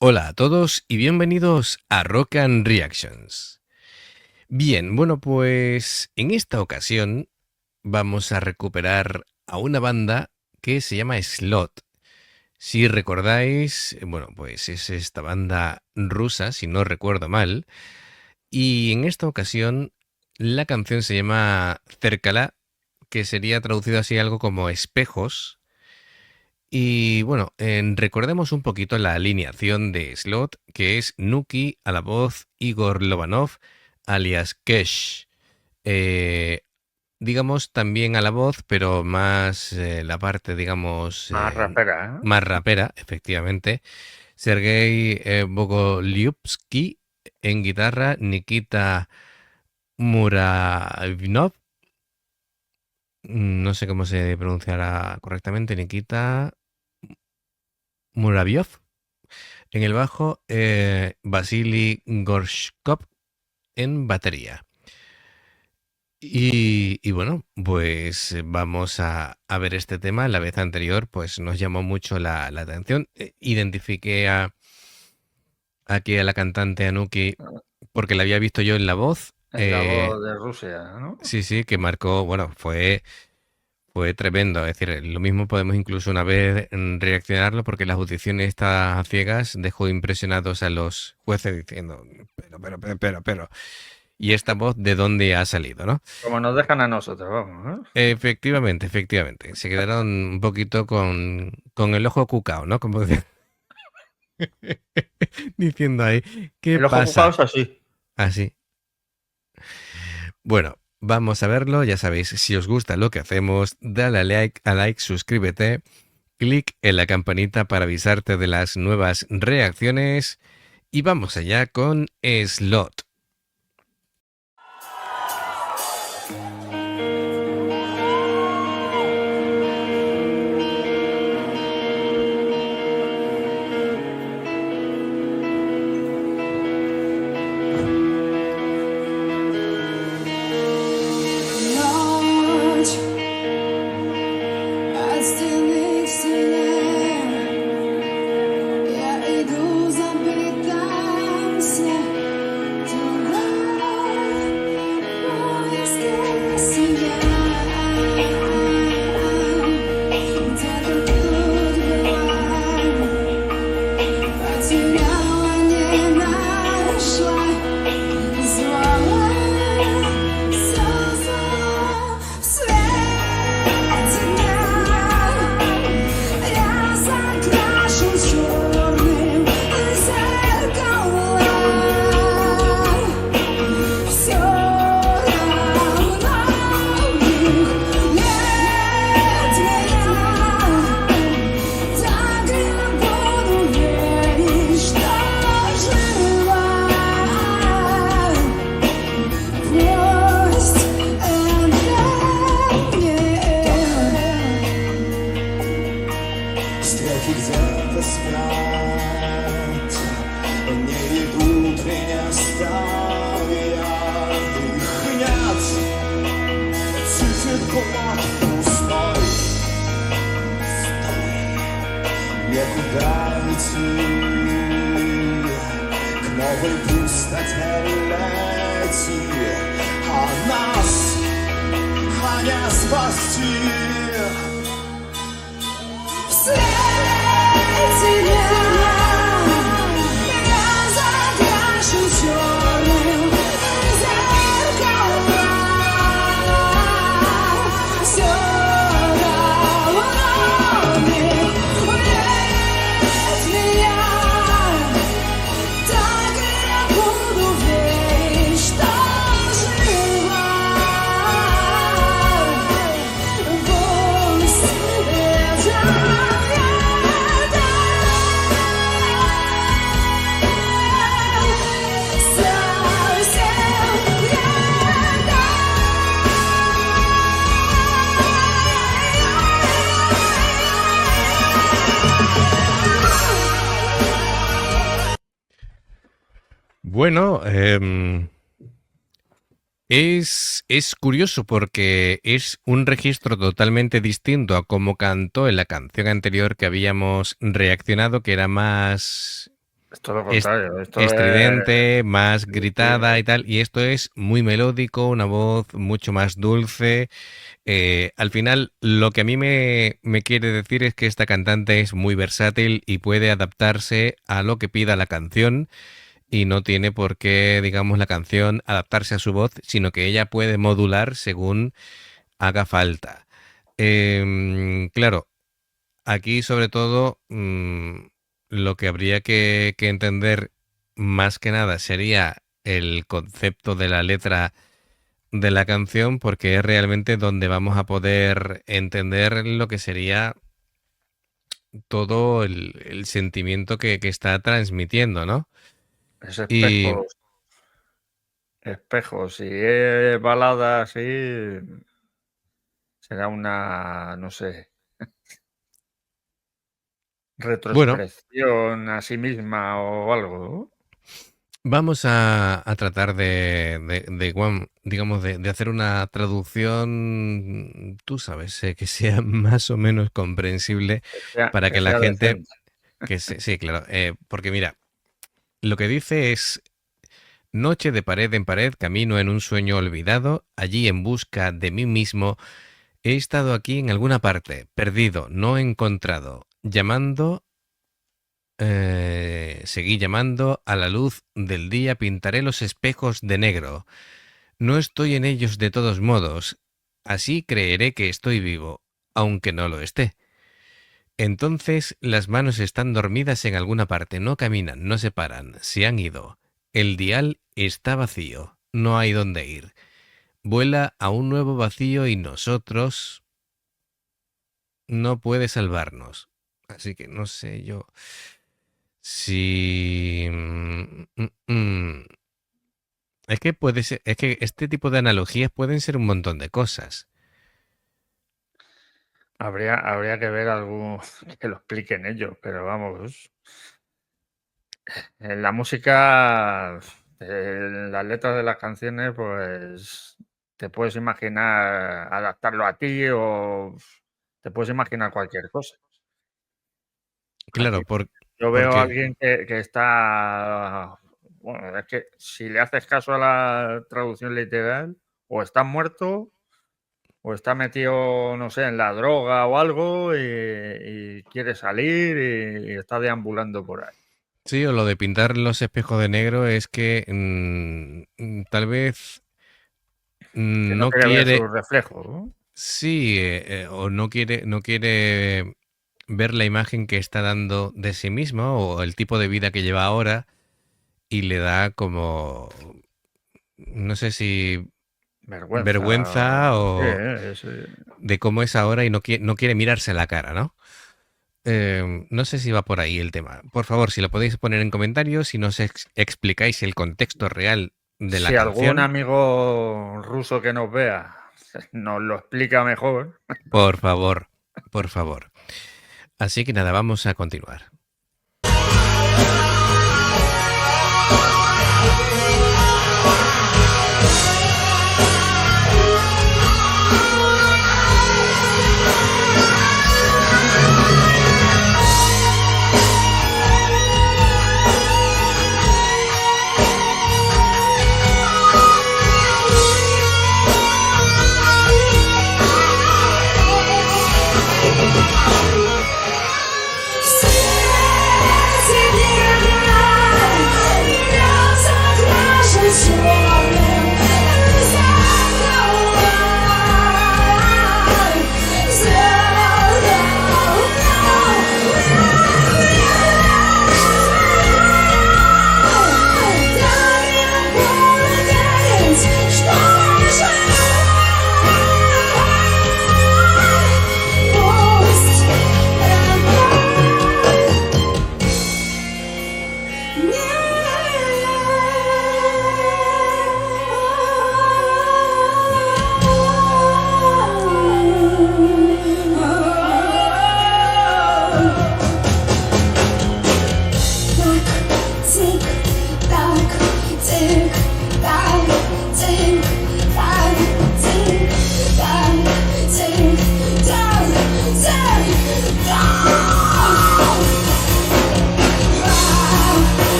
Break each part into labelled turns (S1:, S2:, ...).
S1: Hola a todos y bienvenidos a Rock and Reactions. Bien, bueno, pues en esta ocasión vamos a recuperar a una banda que se llama Slot. Si recordáis, bueno, pues es esta banda rusa, si no recuerdo mal, y en esta ocasión la canción se llama Cercala, que sería traducido así algo como espejos. Y bueno, recordemos un poquito la alineación de Slot, que es Nuki a la voz, Igor Lovanov, alias Kesh, eh, digamos también a la voz, pero más la parte, digamos,
S2: Más rapera, ¿eh?
S1: más rapera, efectivamente. Sergei Bogolyubsky en guitarra, Nikita Muravinov, no sé cómo se pronunciará correctamente, Nikita Muraviov. En el bajo, Vasily Gorshkov en batería. Y bueno, pues vamos a ver este tema. La vez anterior, pues nos llamó mucho la atención. Identifiqué aquí a la cantante Anuki porque la había visto yo en La Voz.
S2: En la voz de Rusia, ¿no?
S1: Sí, sí, que marcó, bueno, fue tremendo. Es decir, lo mismo podemos incluso una vez reaccionarlo porque las audiciones estas a ciegas dejó impresionados a los jueces diciendo, pero. ¿Y esta voz de dónde ha salido, no?
S2: Como nos dejan a nosotros, vamos, ¿eh?
S1: Efectivamente, efectivamente. Se quedaron un poquito con el ojo cucao, ¿no? Como diciendo ahí, ¿qué
S2: El ojo cucao es
S1: pasa?
S2: así.
S1: Así. Bueno, vamos a verlo. Ya sabéis, si os gusta lo que hacemos, dale a like, suscríbete. Clic en la campanita para avisarte de las nuevas reacciones y vamos allá con Slot.
S3: Ночь, от стены к стене, я иду, заплетаемся туда, поиски себя. Где-то тут была, потеряла, не нашла, звала. В свете дня я закрашу черным зеркала. Все равно в них нет меня. Так я буду верить, что жива. Пусть это
S4: Строки где-то спят, не идут, меня ставят, их нет. Цифер кулак пустой, некуда идти, к новой пустоте лети, а нас, не спасти.
S3: в свете дня я закрашу черным зеркала. Все равно в них нет меня. Так я буду верить, что жива. Пусть это
S1: Bueno, es curioso porque es un registro totalmente distinto a como cantó en la canción anterior que habíamos reaccionado, que era más
S2: Es todo lo contrario. Esto
S1: estridente, más gritada y tal, y esto es muy melódico, una voz mucho más dulce. Al final, lo que a mí me quiere decir es que esta cantante es muy versátil y puede adaptarse a lo que pida la canción y no tiene por qué, digamos, la canción adaptarse a su voz, sino que ella puede modular según haga falta. Claro, aquí sobre todo lo que habría que entender más que nada sería el concepto de la letra de la canción, porque es realmente donde vamos a poder entender lo que sería todo el sentimiento que está transmitiendo, ¿no?
S2: es
S1: Y
S2: espejos. Si es balada así, será una, no sé,
S1: bueno,
S2: retroexpresión a sí misma o algo, ¿no?
S1: vamos a tratar digamos, de hacer una traducción, tú sabes, que sea más o menos comprensible para que la
S2: sea
S1: gente,
S2: decente.
S1: sí, claro, porque mira, lo que dice es: noche de pared en pared, camino en un sueño olvidado, allí en busca de mí mismo, he estado aquí en alguna parte, perdido, no encontrado, llamando, seguí llamando, a la luz del día pintaré los espejos de negro. No estoy en ellos de todos modos, así creeré que estoy vivo, aunque no lo esté. Entonces las manos están dormidas en alguna parte, no caminan, no se paran, se han ido. El dial está vacío, no hay dónde ir. Vuela a un nuevo vacío y nosotros no puede salvarnos. Así que no sé yo si... Es que puede ser, es que este tipo de analogías pueden ser un montón de cosas.
S2: Habría que ver algo que lo expliquen ellos, pero vamos. En la música, en las letras de las canciones, pues te puedes imaginar adaptarlo a ti o te puedes imaginar cualquier cosa.
S1: Claro,
S2: Aquí yo veo a
S1: porque...
S2: alguien que está, bueno, es que si le haces caso a la traducción literal, o está muerto o está metido, no sé, en la droga o algo y quiere salir y está deambulando por ahí.
S1: Sí, o lo de pintar los espejos de negro es que tal vez
S2: Que no
S1: no
S2: quiere ver
S1: quiere,
S2: sus reflejos, ¿no?
S1: sí, o no quiere ver la imagen que está dando de sí mismo o el tipo de vida que lleva ahora y le da como, no sé si vergüenza o
S2: Sí.
S1: de cómo es ahora y no quiere mirarse la cara, ¿no? No sé si va por ahí el tema. Por favor, si lo podéis poner en comentarios, si nos explicáis el contexto real de la
S2: Si algún
S1: canción,
S2: amigo ruso que nos vea nos lo explica mejor.
S1: por favor, por favor. Así que nada, vamos a continuar.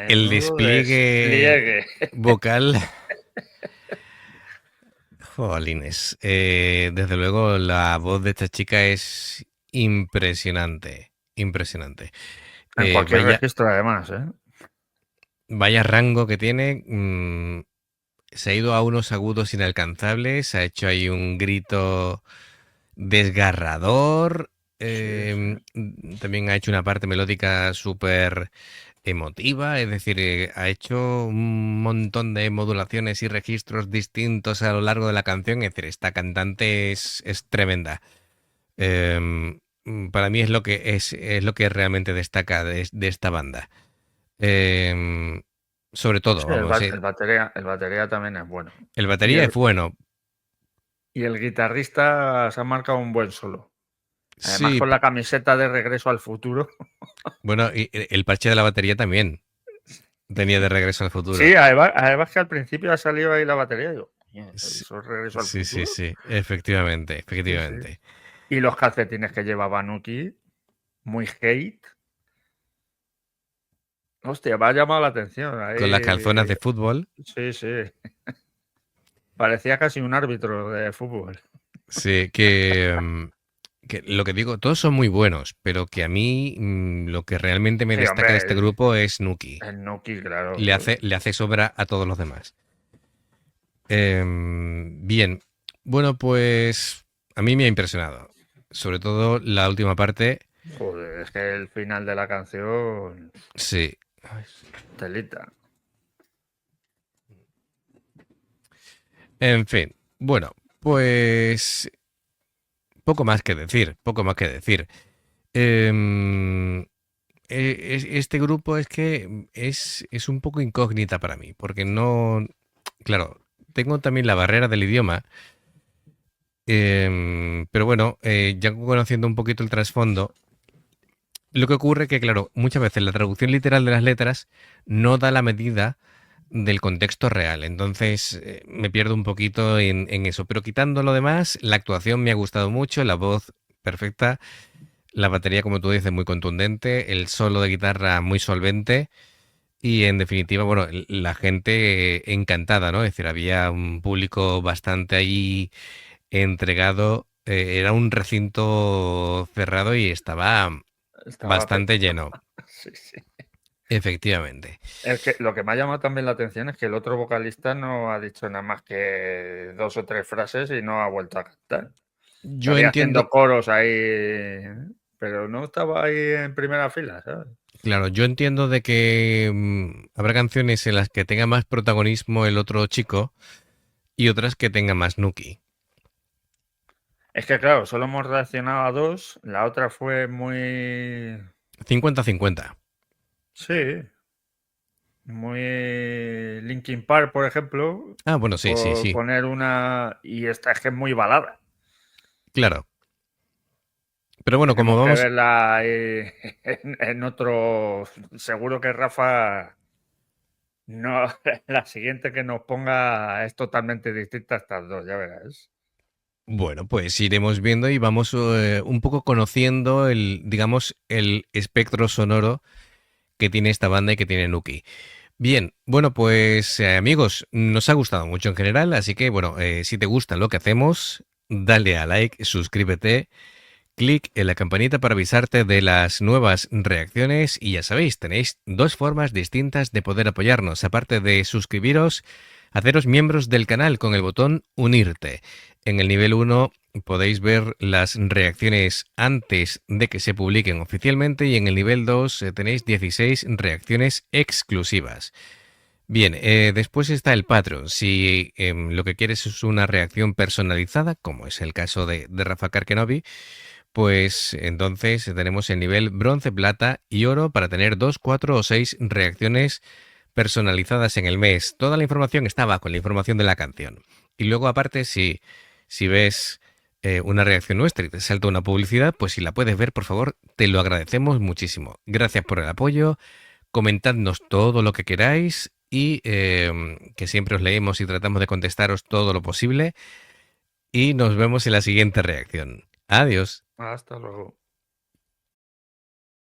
S1: El
S2: Menudo
S1: despliegue
S2: despliegue.
S1: vocal. Jolines. Desde luego, la voz de esta chica es impresionante. Impresionante.
S2: En cualquier
S1: Vaya,
S2: registro, además, ¿eh?
S1: vaya rango que tiene. Se ha ido a unos agudos inalcanzables. Ha hecho ahí un grito desgarrador. También ha hecho una parte melódica súper emotiva, es decir, ha hecho un montón de modulaciones y registros distintos a lo largo de la canción. Es decir, esta cantante es tremenda. Para mí es lo que realmente destaca de esta banda. Sobre todo,
S2: Sí,
S1: vamos,
S2: el batería también es bueno.
S1: el
S2: Y
S1: batería
S2: el,
S1: es bueno.
S2: y el guitarrista se ha marcado un buen solo. Además,
S1: Sí,
S2: con la camiseta de Regreso al Futuro.
S1: bueno, y el parche de la batería también tenía de Regreso al Futuro.
S2: Sí, además que al principio ha salido ahí la batería. Y digo, "Coño,
S1: Sí,
S2: ¿eso es Regreso al
S1: sí, sí,
S2: Futuro?".
S1: sí, efectivamente,
S2: Sí, sí.
S1: efectivamente.
S2: Y los calcetines que llevaba Nuki, muy hate. Hostia, me ha llamado la atención.
S1: Con las calzonas
S2: Ahí.
S1: de fútbol,
S2: Sí, sí. Parecía casi un árbitro de fútbol.
S1: sí, que lo que digo, todos son muy buenos, pero que a mí lo que realmente me
S2: Sí,
S1: destaca de este
S2: hombre,
S1: grupo es Nuki.
S2: el Nuki, claro.
S1: Le hace sobra a todos los demás. Bien, bueno, pues a mí me ha impresionado. Sobre todo la última parte,
S2: Joder, es que el final de la canción,
S1: sí.
S2: telita.
S1: En fin, bueno, pues poco más que decir, poco más que decir. Em, este grupo es que es un poco incógnita para mí, porque no, claro, tengo también la barrera del idioma, pero bueno, ya conociendo un poquito el trasfondo, lo que ocurre que, claro, muchas veces la traducción literal de las letras no da la medida del contexto real, entonces me pierdo un poquito en eso, pero quitando lo demás, la actuación me ha gustado mucho, la voz perfecta. La batería, como tú dices, muy contundente, el solo de guitarra muy solvente y en definitiva, bueno, la gente encantada, ¿no? Es decir, había un público bastante ahí entregado, era un recinto cerrado y estaba
S2: Estaba
S1: bastante
S2: petado.
S1: lleno,
S2: Sí, sí.
S1: efectivamente.
S2: Lo que me ha llamado también la atención es que el otro vocalista no ha dicho nada más que 2 o 3 frases y no ha vuelto a cantar.
S1: Yo
S2: Estaría haciendo
S1: entiendo,
S2: coros ahí, pero no estaba ahí en primera fila, ¿sabes?
S1: claro, yo entiendo de que habrá canciones en las que tenga más protagonismo el otro chico y otras que tenga más Nuki.
S2: Es que claro, solo hemos reaccionado a 2, la otra fue muy...
S1: 50-50.
S2: Sí, muy Linkin Park, por ejemplo,
S1: Ah, bueno, sí, sí,
S2: por
S1: sí,
S2: poner una... Y esta es que es muy balada.
S1: claro. Pero bueno, como
S2: Tenemos que
S1: vamos,
S2: verla ahí en otro... Seguro que Rafa... No, la siguiente que nos ponga es totalmente distinta a estas dos, ya verás.
S1: bueno, pues iremos viendo y vamos un poco conociendo el, digamos, el espectro sonoro que tiene esta banda y que tiene Nuki. Bien, bueno, pues amigos, nos ha gustado mucho en general, así que bueno, si te gusta lo que hacemos, dale a like, suscríbete, clic en la campanita para avisarte de las nuevas reacciones y ya sabéis, tenéis dos formas distintas de poder apoyarnos, aparte de suscribiros, haceros miembros del canal con el botón unirte. En el nivel 1 podéis ver las reacciones antes de que se publiquen oficialmente y en el nivel 2 tenéis 16 reacciones exclusivas. Bien, después está el Patreon. Si lo que quieres es una reacción personalizada, como es el caso de Rafa Karkenobi, pues entonces tenemos el nivel bronce, plata y oro para tener 2, 4 o 6 reacciones personalizadas en el mes. Toda la información está abajo, en la información de la canción. Y luego aparte, si ves una reacción nuestra y te salta una publicidad, pues si la puedes ver, por favor, te lo agradecemos muchísimo. Gracias por el apoyo, comentadnos todo lo que queráis y que siempre os leemos y tratamos de contestaros todo lo posible. Y nos vemos en la siguiente reacción. Adiós.
S2: Hasta luego.